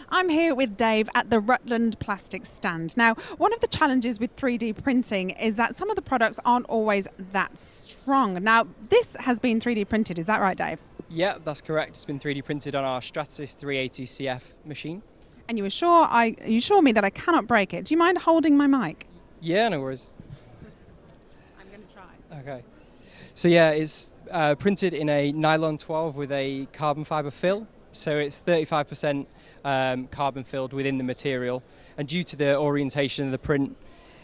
I'm here with Dave at the Rutland Plastics stand. Now, one of the challenges with 3D printing is that some of the products aren't always that strong. Now, this has been 3D printed, is that right, Dave? Yeah, that's correct. It's been 3D printed on our Stratasys 380 CF machine. And you assure me that I cannot break it. Do you mind holding my mic? Yeah, no worries. I'm going to try. Okay. So yeah, it's printed in a nylon 12 with a carbon fibre fill. So it's 35% carbon filled within the material. And due to the orientation of the print,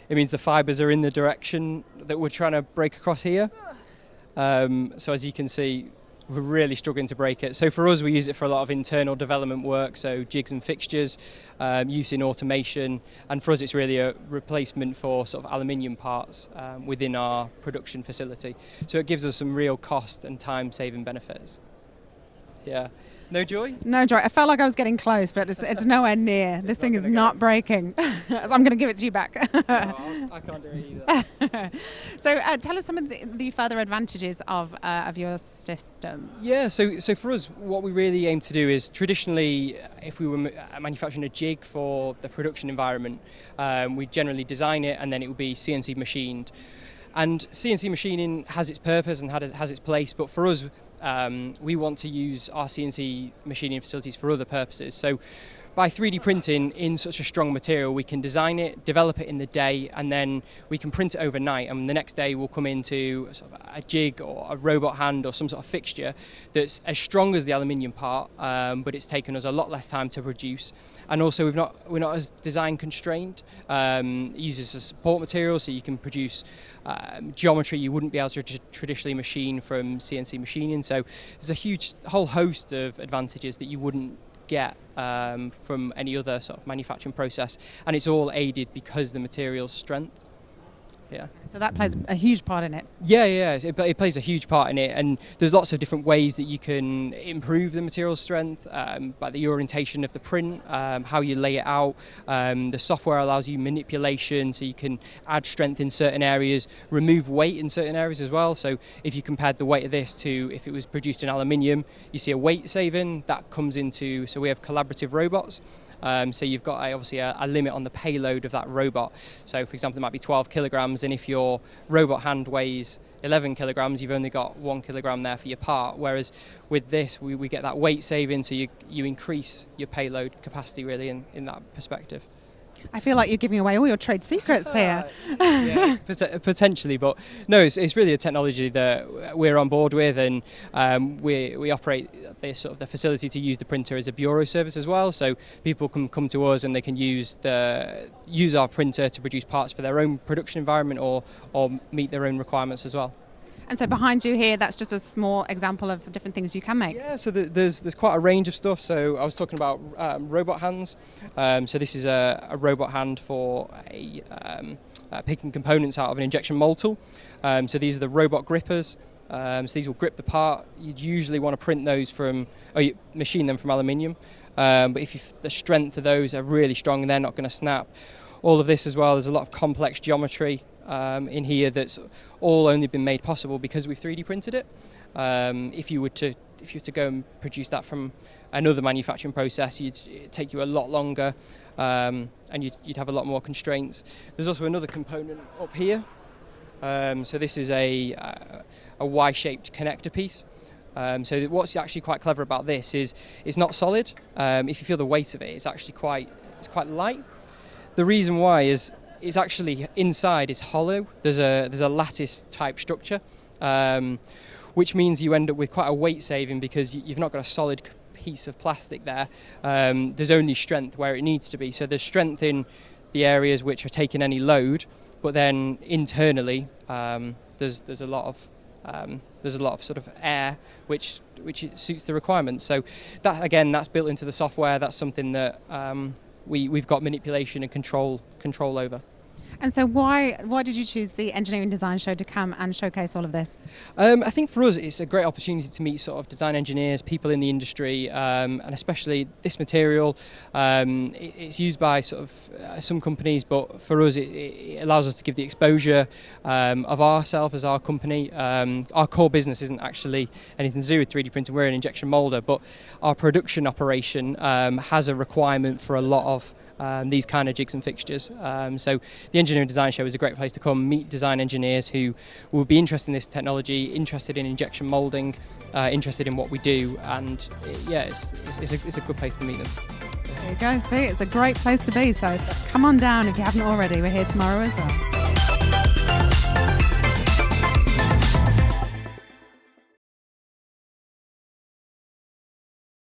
it means the fibres are in the direction that we're trying to break across here. So as you can see, we're really struggling to break it. So for us, we use it for a lot of internal development work, so jigs and fixtures, use in automation, and for us it's really a replacement for sort of aluminium parts within our production facility. So it gives us some real cost and time saving benefits. Yeah. No joy? No joy. I felt like I was getting close, but it's nowhere near. This thing is not breaking. So I'm going to give it to you back. I can't do it either. So tell us some of the further advantages of your system. Yeah, so for us, what we really aim to do is traditionally, if we were manufacturing a jig for the production environment, we generally design it and then it would be CNC machined. And CNC machining has its purpose and has its place, but for us, we want to use our CNC machining facilities for other purposes. So by 3D printing in such a strong material, we can design it, develop it in the day, and then we can print it overnight, and the next day we'll come into sort of a jig or a robot hand or some sort of fixture that's as strong as the aluminium part, but it's taken us a lot less time to produce. And also we're not as design constrained. It uses a support material, so you can produce geometry you wouldn't be able to traditionally machine from CNC machining. So there's a whole host of advantages that you wouldn't get from any other sort of manufacturing process, and it's all aided because the material's strength. Yeah. So that plays a huge part in it. Yeah, it plays a huge part in it, and there's lots of different ways that you can improve the material strength, by the orientation of the print, how you lay it out. The software allows you manipulation, so you can add strength in certain areas, remove weight in certain areas as well. So if you compared the weight of this to if it was produced in aluminium, you see a weight saving that comes into. So we have collaborative robots. So you've got obviously a limit on the payload of that robot. So for example, it might be 12 kilograms, and if your robot hand weighs 11 kilograms, you've only got 1 kilogram there for your part. Whereas with this, we get that weight saving, so you increase your payload capacity really in that perspective. I feel like you're giving away all your trade secrets here. Yeah, potentially, but no, it's really a technology that we're on board with, and we operate the facility to use the printer as a bureau service as well. So people can come to us and they can use our printer to produce parts for their own production environment or meet their own requirements as well. And so behind you here, that's just a small example of the different things you can make. Yeah, so there's quite a range of stuff. So I was talking about robot hands. So this is a robot hand for picking components out of an injection mold tool. So these are the robot grippers. So these will grip the part. You'd usually want to print those machine them from aluminium. But if the strength of those are really strong, they're not going to snap. All of this as well, there's a lot of complex geometry in here that's all only been made possible because we've 3D printed it. If you were to go and produce that from another manufacturing process, it'd take you a lot longer, and you'd have a lot more constraints. There's also another component up here. So this is a Y-shaped connector piece. So what's actually quite clever about this is it's not solid. If you feel the weight of it, it's actually quite light. The reason why is it's actually inside is hollow. There's a lattice type structure, which means you end up with quite a weight saving because you've not got a solid piece of plastic there. There's only strength where it needs to be. So there's strength in the areas which are taking any load, but then internally there's a lot of sort of air which suits the requirements. So that's built into the software. That's something that we've got manipulation and control over. And so why did you choose the Engineering Design Show to come and showcase all of this? I think for us it's a great opportunity to meet sort of design engineers, people in the industry, and especially this material. It's used by sort of some companies, but for us it allows us to give the exposure of ourselves as our company. Our core business isn't actually anything to do with 3D printing. We're an injection moulder, but our production operation has a requirement for a lot of these kind of jigs and fixtures. So the Engineering Design Show is a great place to come, meet design engineers who will be interested in this technology, interested in injection moulding, interested in what we do, and it's a good place to meet them. There you go, see, it's a great place to be, so come on down if you haven't already. We're here tomorrow as well.